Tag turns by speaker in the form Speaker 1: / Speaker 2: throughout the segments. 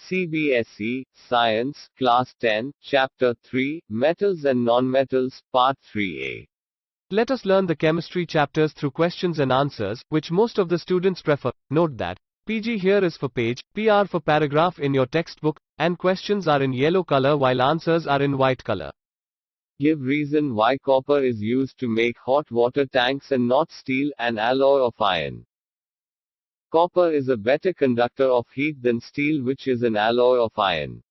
Speaker 1: CBSE Science, Class 10, Chapter 3, Metals and Nonmetals, Part 3A.
Speaker 2: Let us learn the chemistry chapters through questions and answers, which most of the students prefer. Note that PG here is for page, PR for paragraph in your textbook, and questions are in yellow color while answers are in white color.
Speaker 1: Give reason why copper is used to make hot water tanks and not steel, an alloy of iron. Copper is a better conductor of heat than steel, which is an alloy of iron.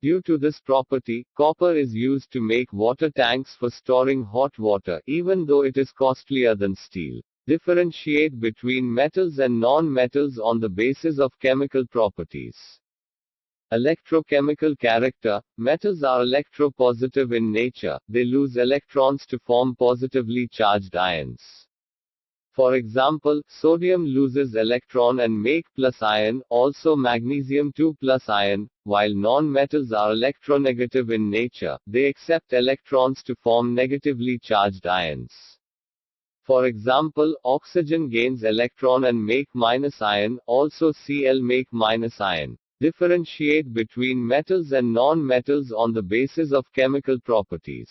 Speaker 1: Due to this property, copper is used to make water tanks for storing hot water, even though it is costlier than steel. Differentiate between metals and non-metals on the basis of chemical properties. Electrochemical character. Metals are electropositive in nature, they lose electrons to form positively charged ions. For example, sodium loses electron and make plus ion, also magnesium 2 plus ion, while non-metals are electronegative in nature, they accept electrons to form negatively charged ions. For example, oxygen gains electron and make minus ion, also Cl make minus ion. Differentiate between metals and non-metals on the basis of chemical properties.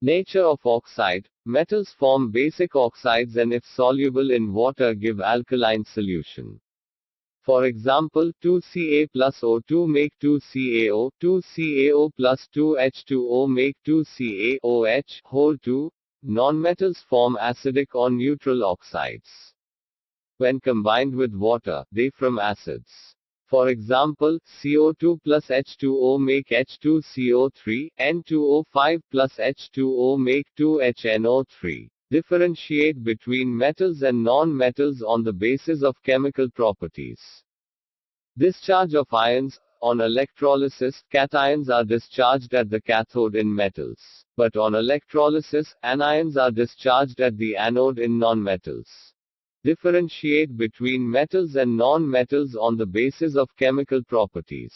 Speaker 1: Nature of oxide. Metals form basic oxides and if soluble in water give alkaline solution. For example, 2Ca plus O2 make 2CaO, 2CaO plus 2H2O make 2CaOH, whole 2. Nonmetals form acidic or neutral oxides. When combined with water, they form acids. For example, CO2 plus H2O make H2CO3, N2O5 plus H2O make 2HNO3. Differentiate between metals and non-metals on the basis of chemical properties. Discharge of ions. On electrolysis, cations are discharged at the cathode in metals. But on electrolysis, anions are discharged at the anode in nonmetals. Differentiate between metals and non-metals on the basis of chemical properties.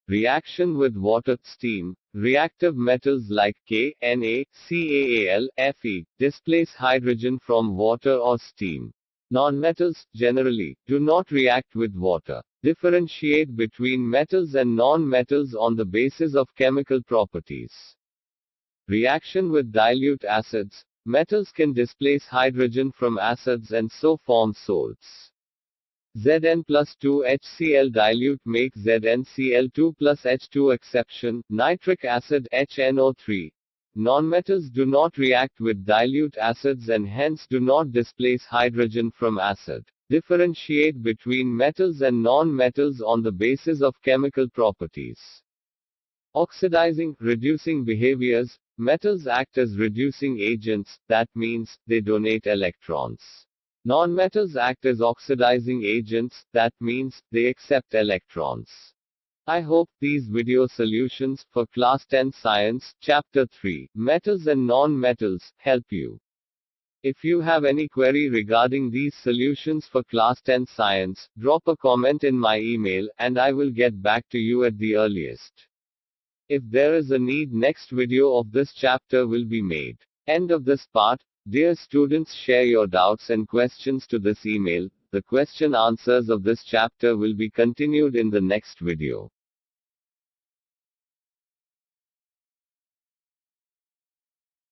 Speaker 1: Reaction with water, steam. Reactive metals like K, Na, CaAl, Fe, displace hydrogen from water or steam. Non-metals, generally, do not react with water. Differentiate between metals and non-metals on the basis of chemical properties. Reaction with dilute acids. Metals can displace hydrogen from acids and so form salts. Zn plus 2HCl dilute make ZnCl2 plus H2 exception, nitric acid HNO3. Nonmetals do not react with dilute acids and hence do not displace hydrogen from acid. Differentiate between metals and non-metals on the basis of chemical properties. Oxidizing, reducing behaviors. Metals act as reducing agents, that means, they donate electrons. Non-metals act as oxidizing agents, that means, they accept electrons. I hope these video solutions for Class 10 Science, Chapter 3, Metals and Non-Metals, help you. If you have any query regarding these solutions for Class 10 Science, drop a comment in my email, and I will get back to you at the earliest. If there is a need, next video of this chapter will be made. End of this part. Dear students, share your doubts and questions to this email. The question answers of this chapter will be continued in the next video.